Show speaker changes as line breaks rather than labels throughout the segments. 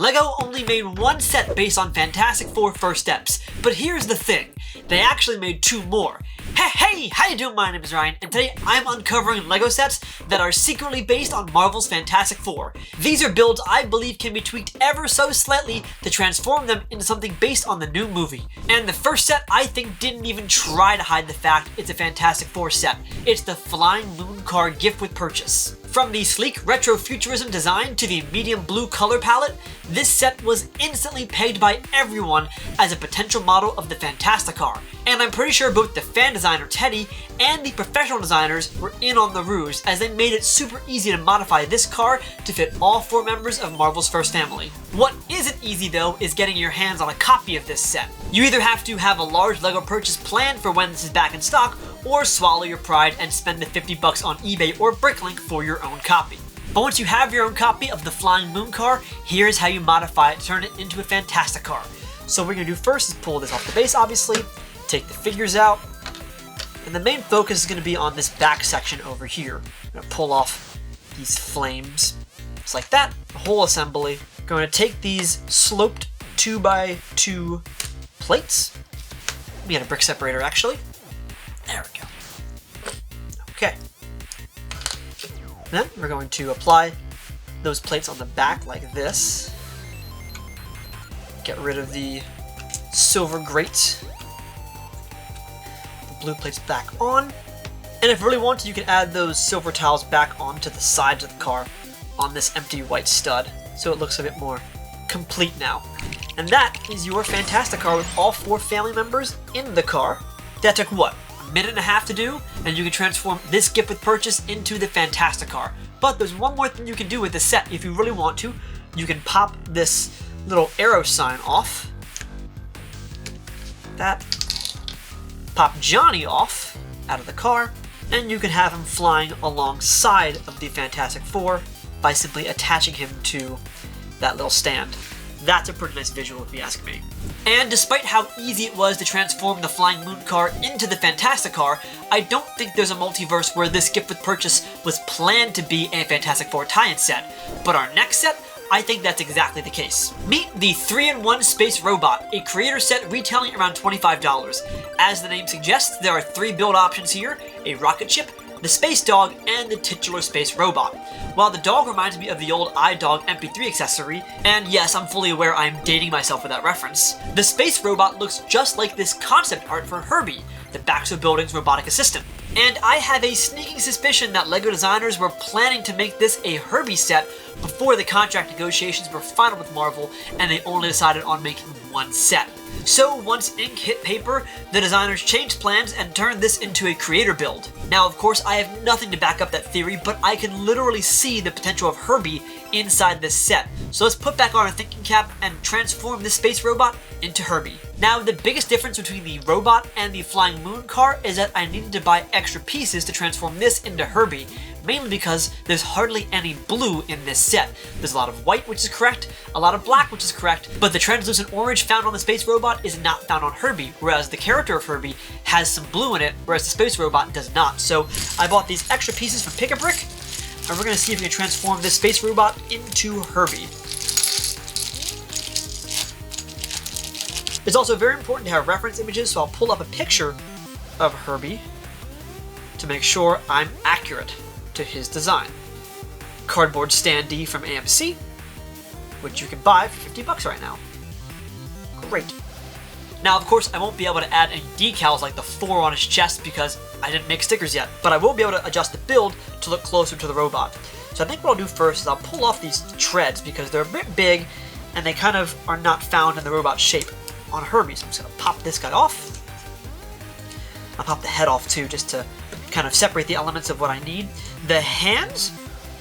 LEGO only made one set based on Fantastic Four First Steps, but here's the thing, they actually made 2 more. Hey, how you doing? My name is Ryan, and today I'm uncovering LEGO sets that are secretly based on Marvel's Fantastic Four. These are builds I believe can be tweaked ever so slightly to transform them into something based on the new movie. And the first set I think didn't even try to hide the fact it's a Fantastic Four set. It's the Flying Moon Car gift with purchase. From the sleek retro futurism design to the medium blue color palette, this set was instantly pegged by everyone as a potential model of the Fantasticar. And I'm pretty sure both the fan designer Teddy and the professional designers were in on the ruse, as they made it super easy to modify this car to fit all 4 members of Marvel's first family. What isn't easy though is getting your hands on a copy of this set. You either have to have a large LEGO purchase planned for when this is back in stock, or swallow your pride and spend the $50 on eBay or Bricklink for your own copy. But once you have your own copy of the Flying Moon Car, here's how you modify it to turn it into a Fantasticar. So what we're going to do first is pull this off the base, obviously, take the figures out, and the main focus is going to be on this back section over here. I'm going to pull off these flames, just like that, the whole assembly. I'm going to take these sloped 2x2 plates. Let me get a brick separator actually. There we go. Okay. Then we're going to apply those plates on the back like this. Get rid of the silver grate. The blue plates back on. And if you really want to, you can add those silver tiles back onto the sides of the car on this empty white stud, so it looks a bit more complete now. And that is your Fantasticar with all 4 family members in the car. That took what? Minute and a half to do, and you can transform this gift with purchase into the Fantasticar. But there's one more thing you can do with the set if you really want to. You can pop this little arrow sign off. That. Pop Johnny off out of the car, and you can have him flying alongside of the Fantastic Four by simply attaching him to that little stand. That's a pretty nice visual if you ask me. And despite how easy it was to transform the Flying Moon Car into the Fantasticar, I don't think there's a multiverse where this gift with purchase was planned to be a Fantastic Four tie-in set. But our next set, I think that's exactly the case. Meet the 3-in-1 Space Robot, a creator set retailing around $25. As the name suggests, there are 3 build options here, a rocket ship, the Space Dog, and the titular Space Robot. While the dog reminds me of the old iDog MP3 accessory, and yes, I'm fully aware I'm dating myself with that reference, the Space Robot looks just like this concept art for HERBIE, the Baxter Building's robotic assistant. And I have a sneaking suspicion that LEGO designers were planning to make this a HERBIE set before the contract negotiations were final with Marvel, and they only decided on making one set. So once ink hit paper, the designers changed plans and turned this into a creator build. Now of course I have nothing to back up that theory, but I can literally see the potential of HERBIE inside this set. So let's put back on our thinking cap and transform this space robot into HERBIE. Now the biggest difference between the robot and the Flying Moon Car is that I needed to buy extra pieces to transform this into HERBIE, mainly because there's hardly any blue in this set. There's a lot of white, which is correct, a lot of black, which is correct, but the translucent orange found on the space robot is not found on HERBIE, whereas the character of HERBIE has some blue in it, whereas the space robot does not. So I bought these extra pieces from Pick-a-Brick, and we're going to see if we can transform this space robot into HERBIE. It's also very important to have reference images, so I'll pull up a picture of HERBIE to make sure I'm accurate to his design. Cardboard standee from AMC, which you can buy for $50 right now. Great. Now, of course, I won't be able to add any decals like the 4 on his chest because I didn't make stickers yet, but I will be able to adjust the build to look closer to the robot. So I think what I'll do first is I'll pull off these treads because they're a bit big and they kind of are not found in the robot shape on HERBIE. So I'm just going to pop this guy off. I'll pop the head off too, just to kind of separate the elements of what I need. The hands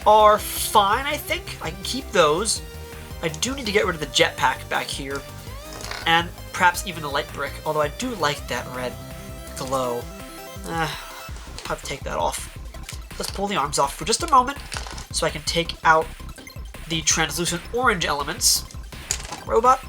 are fine, I think. I can keep those. I do need to get rid of the jetpack back here, and perhaps even the light brick, although I do like that red glow. I'll have to take that off. Let's pull the arms off for just a moment so I can take out the translucent orange elements. Robot.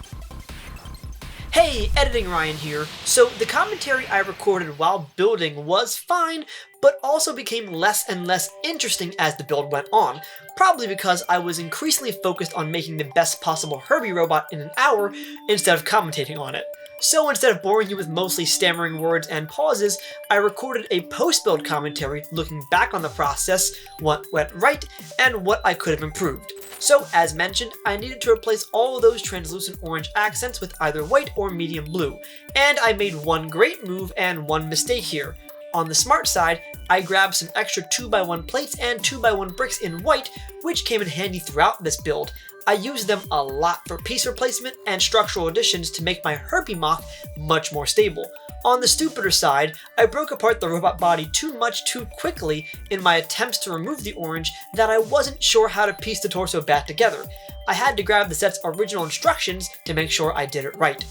Hey, Editing Ryan here. So the commentary I recorded while building was fine, but also became less and less interesting as the build went on, probably because I was increasingly focused on making the best possible Herbie robot in an hour instead of commentating on it. So instead of boring you with mostly stammering words and pauses, I recorded a post-build commentary looking back on the process, what went right, and what I could have improved. So, as mentioned, I needed to replace all of those translucent orange accents with either white or medium blue, and I made one great move and one mistake here. On the smart side, I grabbed some extra 2x1 plates and 2x1 bricks in white, which came in handy throughout this build. I used them a lot for piece replacement and structural additions to make my Herbie mock much more stable. On the stupider side, I broke apart the robot body too much too quickly in my attempts to remove the orange that I wasn't sure how to piece the torso back together. I had to grab the set's original instructions to make sure I did it right.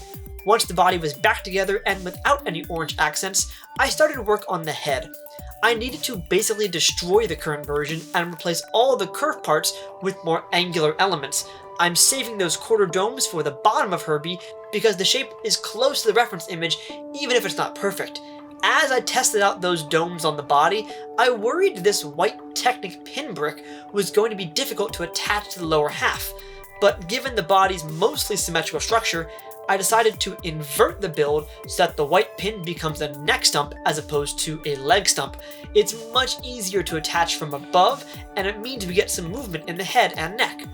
Once the body was back together and without any orange accents, I started work on the head. I needed to basically destroy the current version and replace all the curved parts with more angular elements. I'm saving those quarter domes for the bottom of Herbie because the shape is close to the reference image even if it's not perfect. As I tested out those domes on the body, I worried this white Technic pin brick was going to be difficult to attach to the lower half, but given the body's mostly symmetrical structure, I decided to invert the build so that the white pin becomes a neck stump as opposed to a leg stump. It's much easier to attach from above, and it means we get some movement in the head and neck.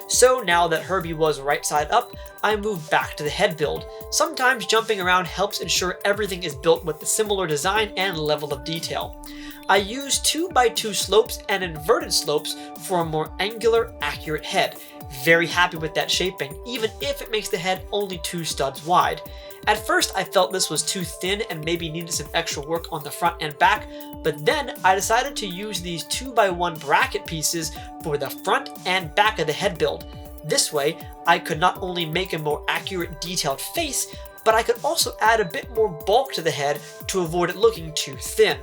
So now that Herbie was right side up, I moved back to the head build. Sometimes jumping around helps ensure everything is built with a similar design and level of detail. I used 2x2 slopes and inverted slopes for a more angular, accurate head. Very happy with that shaping, even if it makes the head only 2 studs wide. At first I felt this was too thin and maybe needed some extra work on the front and back, but then I decided to use these 2x1 bracket pieces for the front and back of the head build. This way, I could not only make a more accurate detailed face, but I could also add a bit more bulk to the head to avoid it looking too thin.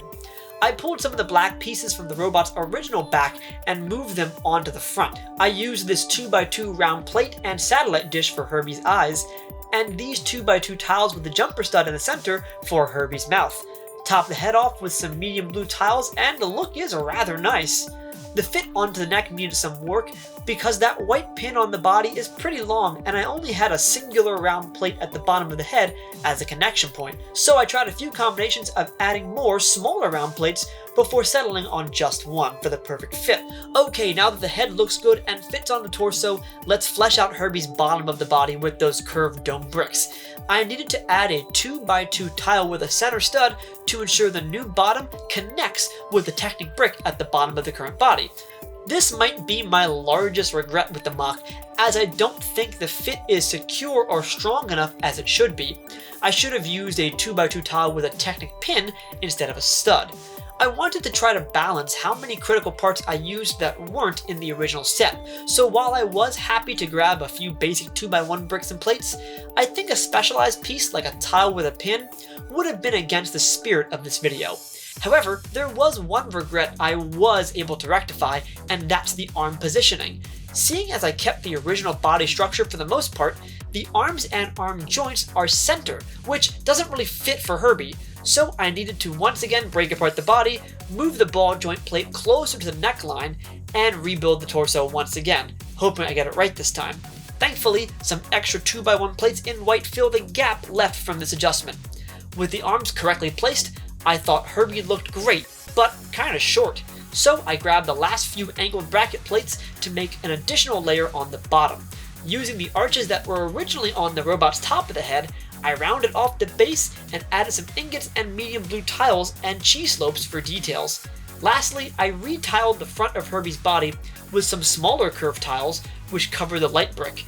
I pulled some of the black pieces from the robot's original back and moved them onto the front. I used this 2x2 round plate and satellite dish for Herbie's eyes, and these 2x2 tiles with the jumper stud in the center for Herbie's mouth. Top the head off with some medium blue tiles and the look is rather nice. The fit onto the neck needed some work because that white pin on the body is pretty long and I only had a singular round plate at the bottom of the head as a connection point. So I tried a few combinations of adding more smaller round plates before settling on just one for the perfect fit. Okay, now that the head looks good and fits on the torso, let's flesh out Herbie's bottom of the body with those curved dome bricks. I needed to add a 2x2 tile with a center stud to ensure the new bottom connects with the Technic brick at the bottom of the current body. This might be my largest regret with the mock, as I don't think the fit is secure or strong enough as it should be. I should have used a 2x2 tile with a Technic pin instead of a stud. I wanted to try to balance how many critical parts I used that weren't in the original set, so while I was happy to grab a few basic 2x1 bricks and plates, I think a specialized piece like a tile with a pin would have been against the spirit of this video. However, there was one regret I was able to rectify, and that's the arm positioning. Seeing as I kept the original body structure for the most part, the arms and arm joints are center, which doesn't really fit for Herbie, so I needed to once again break apart the body, move the ball joint plate closer to the neckline, and rebuild the torso once again, hoping I get it right this time. Thankfully, some extra 2x1 plates in white fill the gap left from this adjustment. With the arms correctly placed, I thought Herbie looked great, but kinda short, so I grabbed the last few angled bracket plates to make an additional layer on the bottom. Using the arches that were originally on the robot's top of the head, I rounded off the base and added some ingots and medium blue tiles and cheese slopes for details. Lastly, I retiled the front of Herbie's body with some smaller curved tiles which cover the light brick.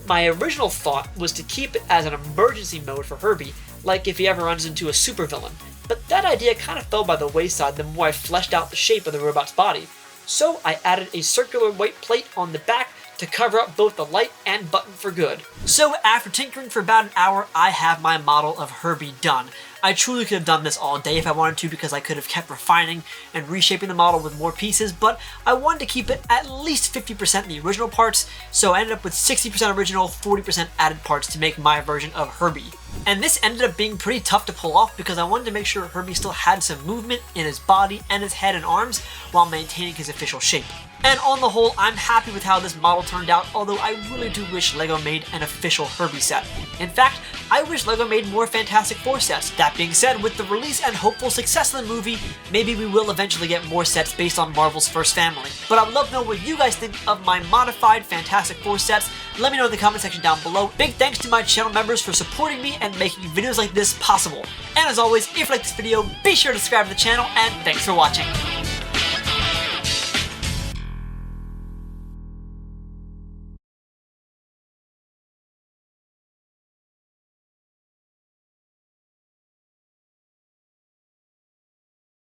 My original thought was to keep it as an emergency mode for Herbie, like if he ever runs into a supervillain, but that idea kind of fell by the wayside the more I fleshed out the shape of the robot's body. So I added a circular white plate on the back to cover up both the light and button for good. So after tinkering for about an hour, I have my model of Herbie done. I truly could have done this all day if I wanted to because I could have kept refining and reshaping the model with more pieces, but I wanted to keep it at least 50% the original parts, so I ended up with 60% original, 40% added parts to make my version of Herbie. And this ended up being pretty tough to pull off because I wanted to make sure Herbie still had some movement in his body and his head and arms while maintaining his official shape. And on the whole, I'm happy with how this model turned out, although I really do wish LEGO made an official Herbie set. In fact, I wish LEGO made more Fantastic Four sets. That being said, with the release and hopeful success of the movie, maybe we will eventually get more sets based on Marvel's first family. But I would love to know what you guys think of my modified Fantastic Four sets. Let me know in the comment section down below. Big thanks to my channel members for supporting me and making videos like this possible. And as always, if you like this video, be sure to subscribe to the channel, and thanks for watching.